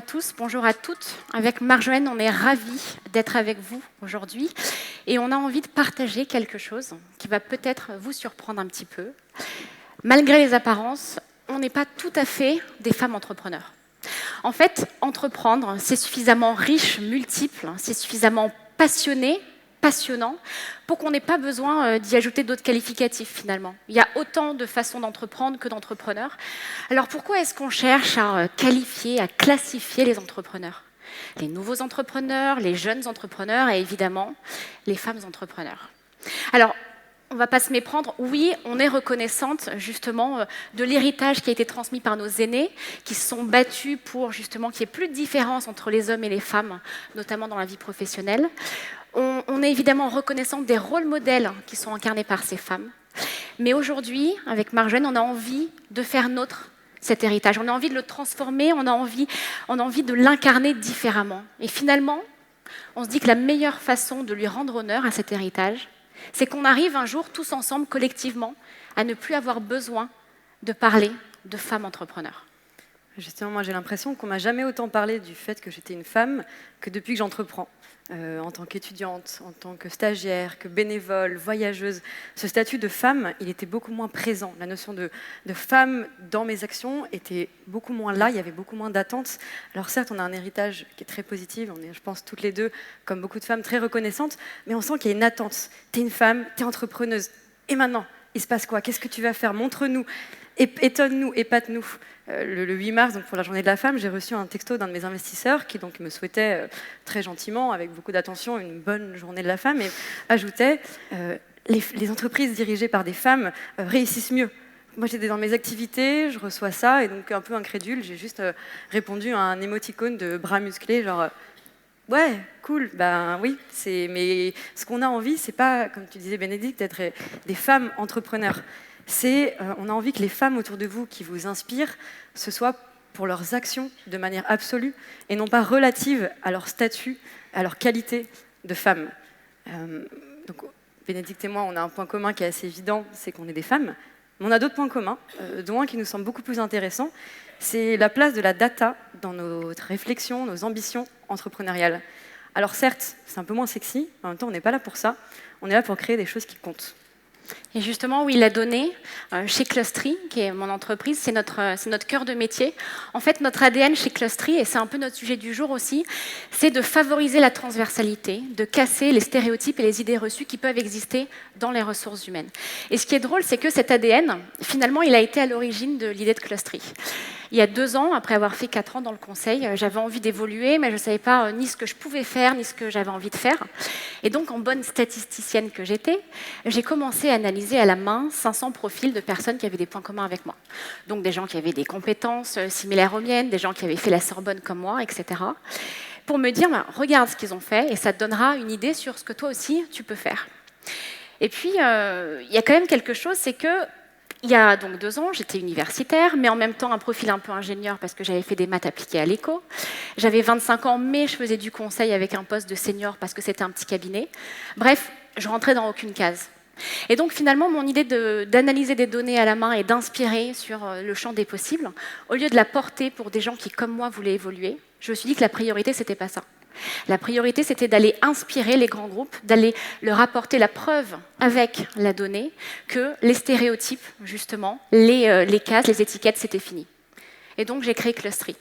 tous, bonjour à toutes. Avec Marjolaine, on est ravis d'être avec vous aujourd'hui et on a envie de partager quelque chose qui va peut-être vous surprendre un petit peu. Malgré les apparences, on n'est pas tout à fait des femmes entrepreneurs. En fait, entreprendre, c'est suffisamment riche, multiple, c'est suffisamment passionnant, pour qu'on n'ait pas besoin d'y ajouter d'autres qualificatifs finalement. Il y a autant de façons d'entreprendre que d'entrepreneurs. Alors pourquoi est-ce qu'on cherche à qualifier, à classifier les entrepreneurs? Les nouveaux entrepreneurs, les jeunes entrepreneurs et évidemment les femmes entrepreneurs. Alors, on ne va pas se méprendre, oui, on est reconnaissante justement de l'héritage qui a été transmis par nos aînés, qui se sont battus pour justement qu'il n'y ait plus de différence entre les hommes et les femmes, notamment dans la vie professionnelle. On est évidemment reconnaissante des rôles modèles qui sont incarnés par ces femmes. Mais aujourd'hui, avec Marjolaine, on a envie de faire nôtre cet héritage. On a envie de le transformer, on a envie de l'incarner différemment. Et finalement, on se dit que la meilleure façon de lui rendre honneur à cet héritage, c'est qu'on arrive un jour, tous ensemble, collectivement, à ne plus avoir besoin de parler de femmes entrepreneurs. Justement, moi j'ai l'impression qu'on m'a jamais autant parlé du fait que j'étais une femme que depuis que j'entreprends. En tant qu'étudiante, en tant que stagiaire, que bénévole, voyageuse. Ce statut de femme, il était beaucoup moins présent. La notion de femme dans mes actions était beaucoup moins là, il y avait beaucoup moins d'attentes. Alors certes, on a un héritage qui est très positif, on est, je pense, toutes les deux, comme beaucoup de femmes, très reconnaissantes, mais on sent qu'il y a une attente. T'es une femme, t'es entrepreneuse. Et maintenant, il se passe quoi? Qu'est-ce que tu vas faire? Montre-nous. Étonne-nous, épate-nous. Le 8 mars, donc pour la journée de la femme, j'ai reçu un texto d'un de mes investisseurs qui donc me souhaitait très gentiment, avec beaucoup d'attention, une bonne journée de la femme et ajoutait les entreprises dirigées par des femmes réussissent mieux. Moi, j'étais dans mes activités, je reçois ça et donc un peu incrédule, j'ai juste répondu à un émoticône de bras musclés, genre ouais, cool, ben oui, mais ce qu'on a envie, c'est pas, comme tu disais Bénédicte, d'être des femmes entrepreneurs. On a envie que les femmes autour de vous qui vous inspirent, ce soit pour leurs actions de manière absolue et non pas relative à leur statut, à leur qualité de femme. Donc, Bénédicte et moi, on a un point commun qui est assez évident, c'est qu'on est des femmes, mais on a d'autres points communs, dont un qui nous semble beaucoup plus intéressant, c'est la place de la data dans notre réflexion, nos ambitions entrepreneuriales. Alors certes, c'est un peu moins sexy, en même temps, on n'est pas là pour ça, on est là pour créer des choses qui comptent. Et justement, oui, la donnée, chez Clustry, qui est mon entreprise, c'est notre cœur de métier. En fait, notre ADN chez Clustry, et c'est un peu notre sujet du jour aussi, c'est de favoriser la transversalité, de casser les stéréotypes et les idées reçues qui peuvent exister dans les ressources humaines. Et ce qui est drôle, c'est que cet ADN, finalement, il a été à l'origine de l'idée de Clustry. Il y a 2 ans, après avoir fait 4 ans dans le conseil, j'avais envie d'évoluer, mais je ne savais pas ni ce que je pouvais faire, ni ce que j'avais envie de faire. Et donc, en bonne statisticienne que j'étais, j'ai commencé à analyser à la main 500 profils de personnes qui avaient des points communs avec moi. Donc, des gens qui avaient des compétences similaires aux miennes, des gens qui avaient fait la Sorbonne comme moi, etc. Pour me dire, regarde ce qu'ils ont fait, et ça te donnera une idée sur ce que toi aussi, tu peux faire. Et puis, il y a quand même quelque chose, c'est que il y a donc 2 ans, j'étais universitaire, mais en même temps un profil un peu ingénieur parce que j'avais fait des maths appliquées à l'éco. J'avais 25 ans, mais je faisais du conseil avec un poste de senior parce que c'était un petit cabinet. Bref, je rentrais dans aucune case. Et donc finalement, mon idée d'analyser des données à la main et d'inspirer sur le champ des possibles, au lieu de la porter pour des gens qui, comme moi, voulaient évoluer, je me suis dit que la priorité, c'était pas ça. La priorité, c'était d'aller inspirer les grands groupes, d'aller leur apporter la preuve avec la donnée que les stéréotypes, justement, les cases, les étiquettes, c'était fini. Et donc, j'ai créé Clustry.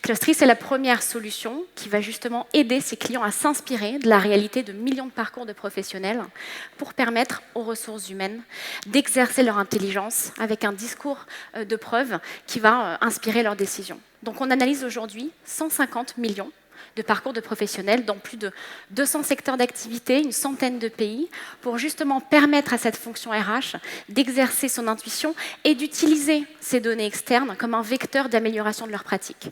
Clustry, c'est la première solution qui va justement aider ses clients à s'inspirer de la réalité de millions de parcours de professionnels pour permettre aux ressources humaines d'exercer leur intelligence avec un discours de preuve qui va inspirer leurs décisions. Donc, on analyse aujourd'hui 150 millions de parcours de professionnels dans plus de 200 secteurs d'activité, une centaine de pays, pour justement permettre à cette fonction RH d'exercer son intuition et d'utiliser ces données externes comme un vecteur d'amélioration de leur pratique.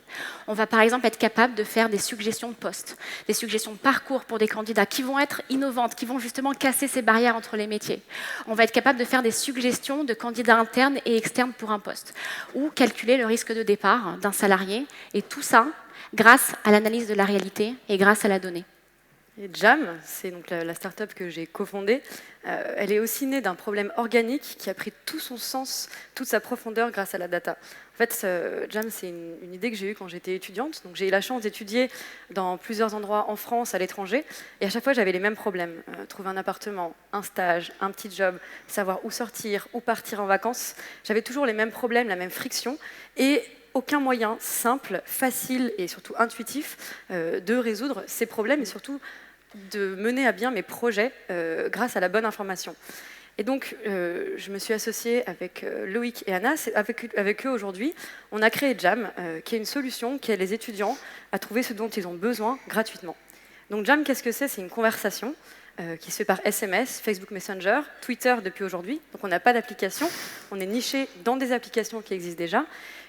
On va par exemple être capable de faire des suggestions de postes, des suggestions de parcours pour des candidats qui vont être innovantes, qui vont justement casser ces barrières entre les métiers. On va être capable de faire des suggestions de candidats internes et externes pour un poste, ou calculer le risque de départ d'un salarié, et tout ça grâce à l'analyse de la réalité et grâce à la donnée. Et Jam, c'est donc la start-up que j'ai cofondée. Elle est aussi née d'un problème organique qui a pris tout son sens, toute sa profondeur grâce à la data. En fait, Jam, c'est une idée que j'ai eue quand j'étais étudiante. Donc, j'ai eu la chance d'étudier dans plusieurs endroits en France, à l'étranger. Et à chaque fois, j'avais les mêmes problèmes. Trouver un appartement, un stage, un petit job, savoir où sortir, où partir en vacances. J'avais toujours les mêmes problèmes, la même friction. Et aucun moyen simple, facile et surtout intuitif de résoudre ces problèmes et surtout de mener à bien mes projets grâce à la bonne information. Et donc, je me suis associée avec Loïc et Anna. Avec eux aujourd'hui, on a créé Jam, qui est une solution qui aide les étudiants à trouver ce dont ils ont besoin gratuitement. Donc Jam, qu'est-ce que c'est? C'est une conversation qui se fait par SMS, Facebook Messenger, Twitter depuis aujourd'hui. Donc on n'a pas d'application, on est niché dans des applications qui existent déjà.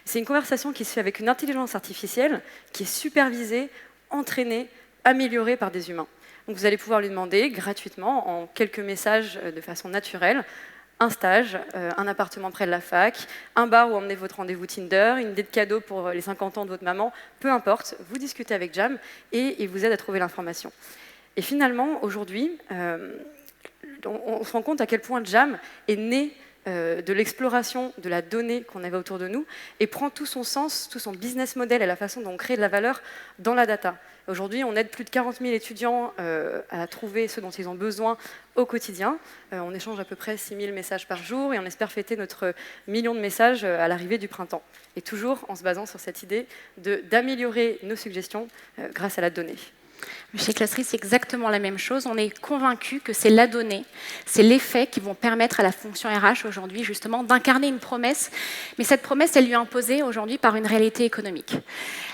C'est une conversation qui se fait avec une intelligence artificielle qui est supervisée, entraînée, améliorée par des humains. Donc vous allez pouvoir lui demander gratuitement, en quelques messages de façon naturelle, un stage, un appartement près de la fac, un bar où emmener votre rendez-vous Tinder, une idée de cadeau pour les 50 ans de votre maman, peu importe, vous discutez avec Jam et il vous aide à trouver l'information. Et finalement, aujourd'hui, on se rend compte à quel point Jam est né de l'exploration de la donnée qu'on avait autour de nous et prend tout son sens, tout son business model et la façon dont on crée de la valeur dans la data. Aujourd'hui, on aide plus de 40 000 étudiants à trouver ce dont ils ont besoin au quotidien. On échange à peu près 6 000 messages par jour et on espère fêter notre million de messages à l'arrivée du printemps. Et toujours en se basant sur cette idée d'améliorer nos suggestions grâce à la donnée. Chez Classery, c'est exactement la même chose. On est convaincus que c'est la donnée, c'est les faits qui vont permettre à la fonction RH aujourd'hui justement d'incarner une promesse. Mais cette promesse, elle lui est imposée aujourd'hui par une réalité économique.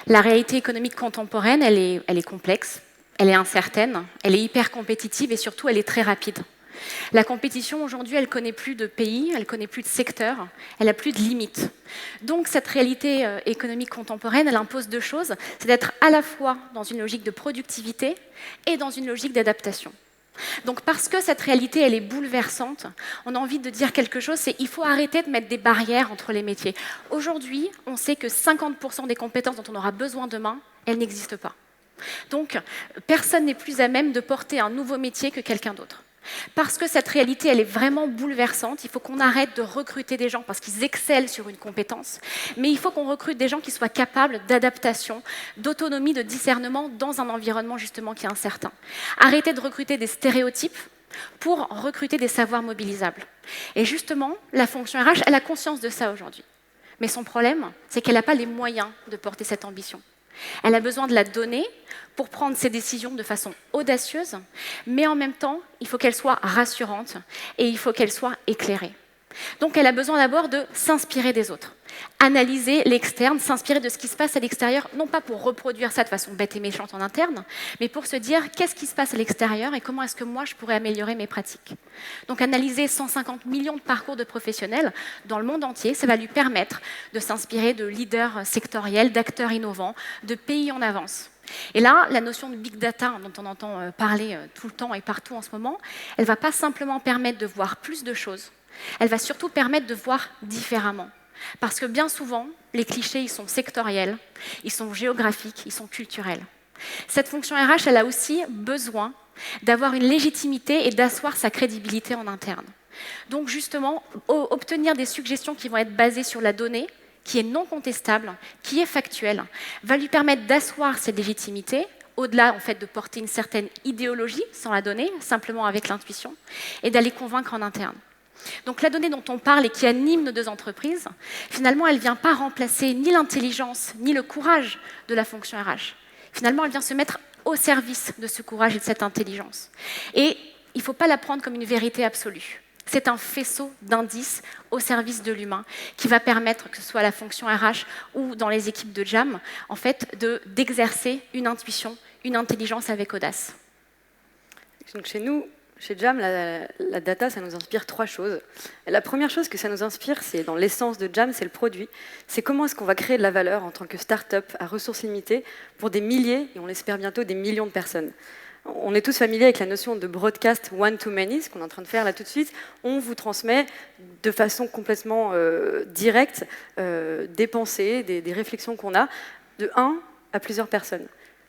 La réalité économique contemporaine, elle est complexe, elle est incertaine, elle est hyper compétitive et surtout, elle est très rapide. La compétition, aujourd'hui, elle ne connaît plus de pays, elle ne connaît plus de secteurs, elle n'a plus de limites. Donc, cette réalité économique contemporaine, elle impose deux choses, c'est d'être à la fois dans une logique de productivité et dans une logique d'adaptation. Donc, parce que cette réalité, elle est bouleversante, on a envie de dire quelque chose, c'est qu'il faut arrêter de mettre des barrières entre les métiers. Aujourd'hui, on sait que 50% des compétences dont on aura besoin demain, elles n'existent pas. Donc, personne n'est plus à même de porter un nouveau métier que quelqu'un d'autre. Parce que cette réalité, elle est vraiment bouleversante, il faut qu'on arrête de recruter des gens parce qu'ils excellent sur une compétence, mais il faut qu'on recrute des gens qui soient capables d'adaptation, d'autonomie, de discernement dans un environnement justement qui est incertain. Arrêter de recruter des stéréotypes pour recruter des savoirs mobilisables. Et justement, la fonction RH, elle a conscience de ça aujourd'hui. Mais son problème, c'est qu'elle n'a pas les moyens de porter cette ambition. Elle a besoin de la donnée pour prendre ses décisions de façon audacieuse, mais en même temps, il faut qu'elle soit rassurante et il faut qu'elle soit éclairée. Donc elle a besoin d'abord de s'inspirer des autres, analyser l'externe, s'inspirer de ce qui se passe à l'extérieur, non pas pour reproduire ça de façon bête et méchante en interne, mais pour se dire qu'est-ce qui se passe à l'extérieur et comment est-ce que moi je pourrais améliorer mes pratiques. Donc analyser 150 millions de parcours de professionnels dans le monde entier, ça va lui permettre de s'inspirer de leaders sectoriels, d'acteurs innovants, de pays en avance. Et là, la notion de big data dont on entend parler tout le temps et partout en ce moment, elle ne va pas simplement permettre de voir plus de choses, elle va surtout permettre de voir différemment. Parce que bien souvent, les clichés, ils sont sectoriels, ils sont géographiques, ils sont culturels. Cette fonction RH, elle a aussi besoin d'avoir une légitimité et d'asseoir sa crédibilité en interne. Donc justement, obtenir des suggestions qui vont être basées sur la donnée, qui est non contestable, qui est factuelle, va lui permettre d'asseoir cette légitimité, au-delà en fait, de porter une certaine idéologie sans la donnée, simplement avec l'intuition, et d'aller convaincre en interne. Donc la donnée dont on parle et qui anime nos deux entreprises, finalement, elle ne vient pas remplacer ni l'intelligence, ni le courage de la fonction RH. Finalement, elle vient se mettre au service de ce courage et de cette intelligence. Et il ne faut pas la prendre comme une vérité absolue. C'est un faisceau d'indices au service de l'humain qui va permettre, que ce soit la fonction RH ou dans les équipes de Jam, en fait, d'exercer une intuition, une intelligence avec audace. Donc chez nous, chez Jam, la data, ça nous inspire trois choses. La première chose que ça nous inspire, c'est dans l'essence de Jam, c'est le produit. C'est comment est-ce qu'on va créer de la valeur en tant que start-up à ressources limitées pour des milliers, et on l'espère bientôt, des millions de personnes. On est tous familiers avec la notion de broadcast one-to-many, ce qu'on est en train de faire là tout de suite. On vous transmet de façon complètement directe des pensées, des réflexions qu'on a, de un à plusieurs personnes.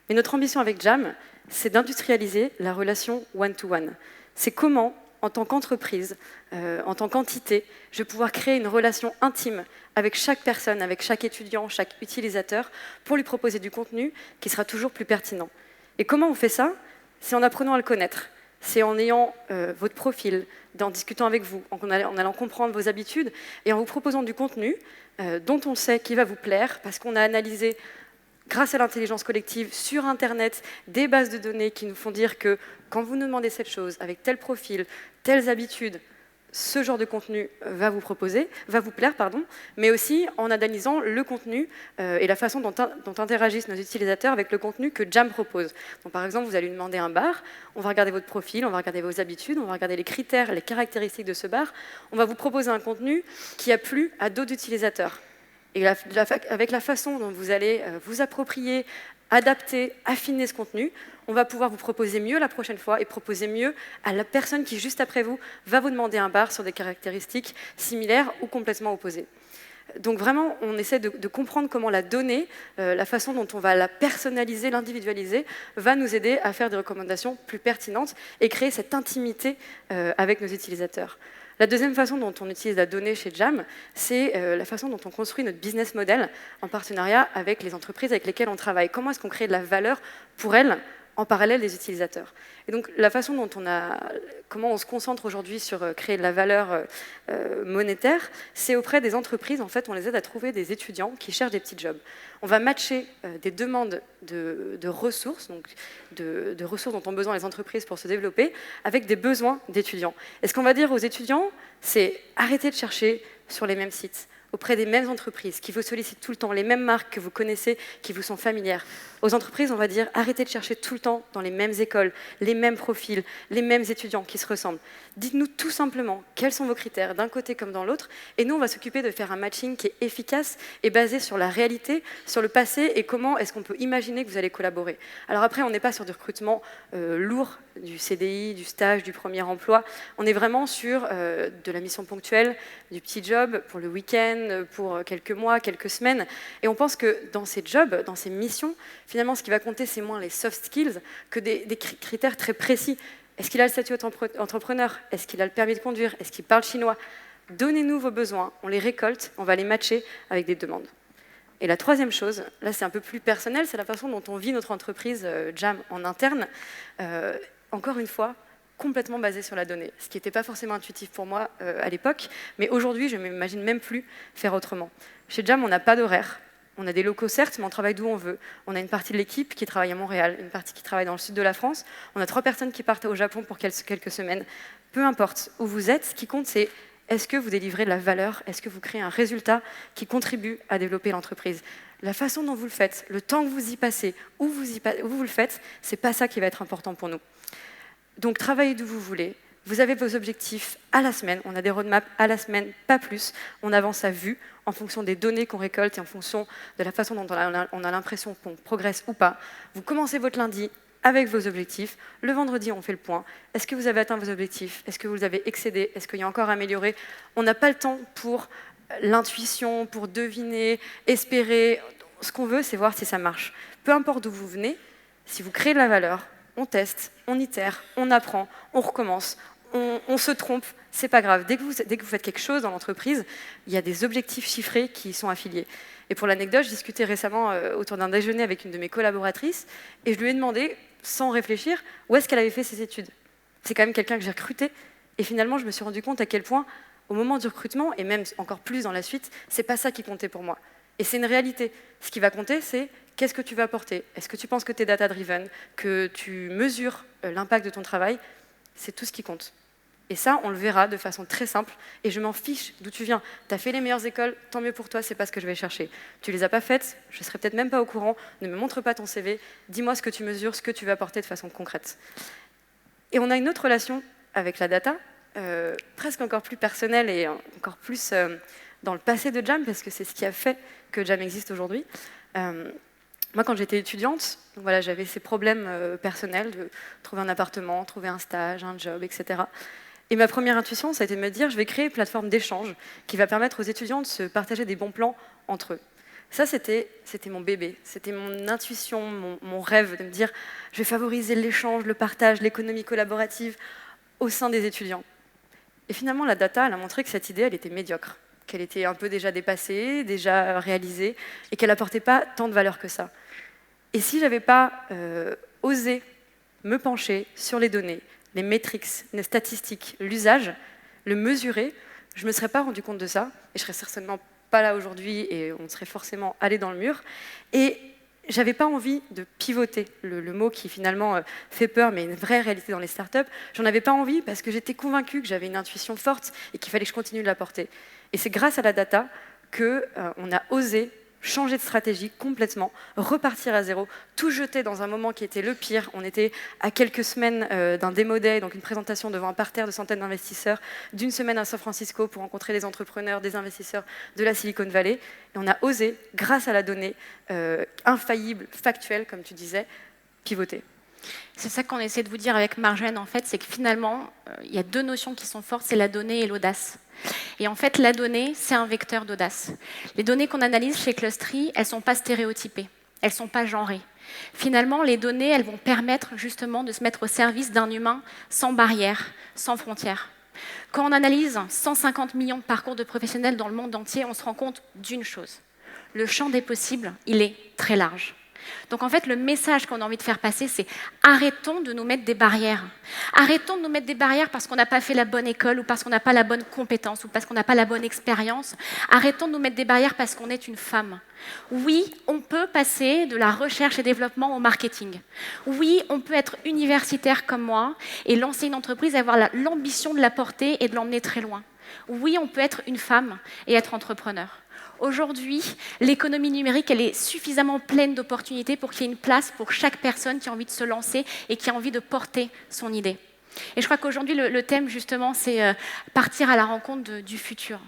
Mais notre ambition avec Jam, c'est d'industrialiser la relation one-to-one. C'est comment, en tant qu'entreprise, en tant qu'entité, je vais pouvoir créer une relation intime avec chaque personne, avec chaque étudiant, chaque utilisateur, pour lui proposer du contenu qui sera toujours plus pertinent. Et comment on fait ça? C'est en apprenant à le connaître. C'est en ayant votre profil, en discutant avec vous, en allant comprendre vos habitudes et en vous proposant du contenu dont on sait qu'il va vous plaire, parce qu'on a analysé, grâce à l'intelligence collective, sur Internet, des bases de données qui nous font dire que quand vous nous demandez cette chose, avec tel profil, telles habitudes, ce genre de contenu va vous plaire, mais aussi en analysant le contenu et la façon dont interagissent nos utilisateurs avec le contenu que Jam propose. Donc, par exemple, vous allez lui demander un bar, on va regarder votre profil, on va regarder vos habitudes, on va regarder les critères, les caractéristiques de ce bar, on va vous proposer un contenu qui a plu à d'autres utilisateurs. Et avec la façon dont vous allez vous approprier, adapter, affiner ce contenu, on va pouvoir vous proposer mieux la prochaine fois et proposer mieux à la personne qui, juste après vous, va vous demander un bar sur des caractéristiques similaires ou complètement opposées. Donc vraiment, on essaie de comprendre comment la donnée, la façon dont on va la personnaliser, l'individualiser, va nous aider à faire des recommandations plus pertinentes et créer cette intimité avec nos utilisateurs. La deuxième façon dont on utilise la donnée chez Jam, c'est la façon dont on construit notre business model en partenariat avec les entreprises avec lesquelles on travaille. Comment est-ce qu'on crée de la valeur pour elles en parallèle des utilisateurs? Et donc la façon dont comment on se concentre aujourd'hui sur créer de la valeur monétaire, c'est auprès des entreprises. En fait, on les aide à trouver des étudiants qui cherchent des petits jobs. On va matcher des demandes de ressources, donc de ressources dont ont besoin les entreprises pour se développer, avec des besoins d'étudiants. Et ce qu'on va dire aux étudiants, c'est arrêtez de chercher sur les mêmes sites, auprès des mêmes entreprises qui vous sollicitent tout le temps, les mêmes marques que vous connaissez, qui vous sont familières. Aux entreprises, on va dire arrêtez de chercher tout le temps dans les mêmes écoles, les mêmes profils, les mêmes étudiants qui se ressemblent. Dites-nous tout simplement quels sont vos critères d'un côté comme dans l'autre, et nous on va s'occuper de faire un matching qui est efficace et basé sur la réalité, sur le passé et comment est-ce qu'on peut imaginer que vous allez collaborer. Alors après, on n'est pas sur du recrutement lourd, du CDI, du stage, du premier emploi. On est vraiment sur de la mission ponctuelle, du petit job pour le week-end, pour quelques mois, quelques semaines. Et on pense que dans ces jobs, dans ces missions, finalement, ce qui va compter, c'est moins les soft skills que des critères très précis. Est-ce qu'il a le statut d'entrepreneur? Est-ce qu'il a le permis de conduire? Est-ce qu'il parle chinois? Donnez-nous vos besoins, on les récolte, on va les matcher avec des demandes. Et la troisième chose, là c'est un peu plus personnel, c'est la façon dont on vit notre entreprise Jam en interne. Encore une fois, complètement basée sur la donnée, ce qui n'était pas forcément intuitif pour moi à l'époque, mais aujourd'hui je ne m'imagine même plus faire autrement. Chez Jam, on n'a pas d'horaire. On a des locaux, certes, mais on travaille d'où on veut. On a une partie de l'équipe qui travaille à Montréal, une partie qui travaille dans le sud de la France. On a 3 personnes qui partent au Japon pour quelques semaines. Peu importe où vous êtes, ce qui compte, c'est est-ce que vous délivrez de la valeur? Est-ce que vous créez un résultat qui contribue à développer l'entreprise? La façon dont vous le faites, le temps que vous y passez, où vous le faites, c'est pas ça qui va être important pour nous. Donc, travaillez d'où vous voulez. Vous avez vos objectifs à la semaine, on a des roadmaps à la semaine, pas plus. On avance à vue en fonction des données qu'on récolte et en fonction de la façon dont on a l'impression qu'on progresse ou pas. Vous commencez votre lundi avec vos objectifs. Le vendredi, on fait le point. Est-ce que vous avez atteint vos objectifs? Est-ce que vous les avez excédés? Est-ce qu'il y a encore à améliorer? On n'a pas le temps pour l'intuition, pour deviner, espérer. Ce qu'on veut, c'est voir si ça marche. Peu importe d'où vous venez, si vous créez de la valeur, on teste, on itère, on apprend, on recommence, on se trompe, c'est pas grave. Dès que vous faites quelque chose dans l'entreprise, il y a des objectifs chiffrés qui y sont affiliés. Et pour l'anecdote, je discutais récemment autour d'un déjeuner avec une de mes collaboratrices et je lui ai demandé, sans réfléchir, où est-ce qu'elle avait fait ses études. C'est quand même quelqu'un que j'ai recruté et finalement, je me suis rendu compte à quel point, au moment du recrutement, et même encore plus dans la suite, c'est pas ça qui comptait pour moi. Et c'est une réalité. Ce qui va compter, c'est qu'est-ce que tu vas apporter? Est-ce que tu penses que tu es data-driven, que tu mesures l'impact de ton travail? C'est tout ce qui compte. Et ça, on le verra de façon très simple. Et je m'en fiche d'où tu viens. Tu as fait les meilleures écoles, tant mieux pour toi, c'est pas ce que je vais chercher. Tu les as pas faites, je serai peut-être même pas au courant. Ne me montre pas ton CV. Dis-moi ce que tu mesures, ce que tu vas apporter de façon concrète. Et on a une autre relation avec la data, presque encore plus personnelle et encore plus dans le passé de Jam, parce que c'est ce qui a fait que Jam existe aujourd'hui. Moi, quand j'étais étudiante, voilà, j'avais ces problèmes personnels de trouver un appartement, trouver un stage, un job, etc. Et ma première intuition, ça a été de me dire, je vais créer une plateforme d'échange qui va permettre aux étudiants de se partager des bons plans entre eux. Ça, c'était mon bébé, c'était mon intuition, mon rêve de me dire je vais favoriser l'échange, le partage, l'économie collaborative au sein des étudiants. Et finalement, la data, elle a montré que cette idée, elle était médiocre, qu'elle était un peu déjà dépassée, déjà réalisée, et qu'elle n'apportait pas tant de valeur que ça. Et si je n'avais pas osé me pencher sur les données, les métriques, les statistiques, l'usage, le mesurer, je ne me serais pas rendu compte de ça, et je serais certainement pas là aujourd'hui, et on serait forcément allé dans le mur. Et j'avais pas envie de pivoter, le mot qui finalement fait peur, mais une vraie réalité dans les startups. J'en avais pas envie parce que j'étais convaincue que j'avais une intuition forte et qu'il fallait que je continue de la porter. Et c'est grâce à la data qu'on a osé changer de stratégie complètement, repartir à zéro, tout jeter dans un moment qui était le pire. On était à quelques semaines d'un Demo Day, donc une présentation devant un parterre de centaines d'investisseurs, d'une semaine à San Francisco pour rencontrer des entrepreneurs, des investisseurs de la Silicon Valley. Et on a osé, grâce à la donnée infaillible, factuelle, comme tu disais, pivoter. C'est ça qu'on essaie de vous dire avec Marjolaine, en fait, c'est que finalement, il y a deux notions qui sont fortes, c'est la donnée et l'audace. Et en fait, la donnée, c'est un vecteur d'audace. Les données qu'on analyse chez Clustery, elles ne sont pas stéréotypées, elles ne sont pas genrées. Finalement, les données, elles vont permettre justement de se mettre au service d'un humain sans barrière, sans frontières. Quand on analyse 150 millions de parcours de professionnels dans le monde entier, on se rend compte d'une chose. Le champ des possibles, il est très large. Donc en fait, le message qu'on a envie de faire passer, c'est arrêtons de nous mettre des barrières. Arrêtons de nous mettre des barrières parce qu'on n'a pas fait la bonne école ou parce qu'on n'a pas la bonne compétence ou parce qu'on n'a pas la bonne expérience. Arrêtons de nous mettre des barrières parce qu'on est une femme. Oui, on peut passer de la recherche et développement au marketing. Oui, on peut être universitaire comme moi et lancer une entreprise et avoir l'ambition de la porter et de l'emmener très loin. Oui, on peut être une femme et être entrepreneur. Aujourd'hui, l'économie numérique, elle est suffisamment pleine d'opportunités pour qu'il y ait une place pour chaque personne qui a envie de se lancer et qui a envie de porter son idée. Et je crois qu'aujourd'hui, le thème, justement, c'est partir à la rencontre du futur.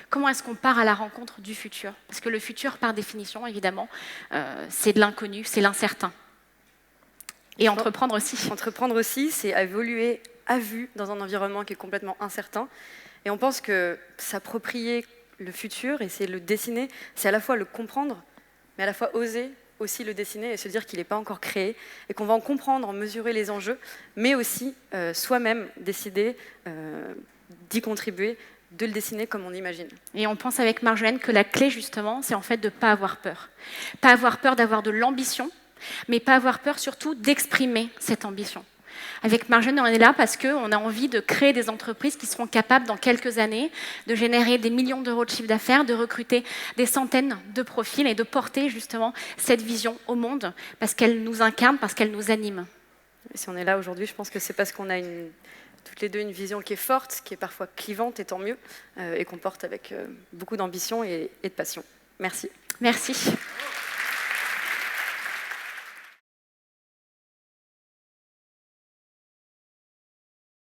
Comment est-ce qu'on part à la rencontre du futur? Parce que le futur, par définition, évidemment, c'est de l'inconnu, c'est l'incertain. Et entreprendre aussi. Entreprendre aussi, c'est évoluer à vue dans un environnement qui est complètement incertain. Et on pense que s'approprier le futur et c'est le dessiner, c'est à la fois le comprendre, mais à la fois oser aussi le dessiner et se dire qu'il n'est pas encore créé et qu'on va en comprendre, en mesurer les enjeux, mais aussi soi-même décider d'y contribuer, de le dessiner comme on imagine. Et on pense avec Marjolaine que la clé, justement, c'est en fait de ne pas avoir peur. Pas avoir peur d'avoir de l'ambition, mais pas avoir peur surtout d'exprimer cette ambition. Avec Marjolaine, on est là parce qu'on a envie de créer des entreprises qui seront capables, dans quelques années, de générer des millions d'euros de chiffre d'affaires, de recruter des centaines de profils et de porter justement cette vision au monde parce qu'elle nous incarne, parce qu'elle nous anime. Et si on est là aujourd'hui, je pense que c'est parce qu'on a toutes les deux une vision qui est forte, qui est parfois clivante, et tant mieux, et qu'on porte avec beaucoup d'ambition et de passion. Merci. Merci.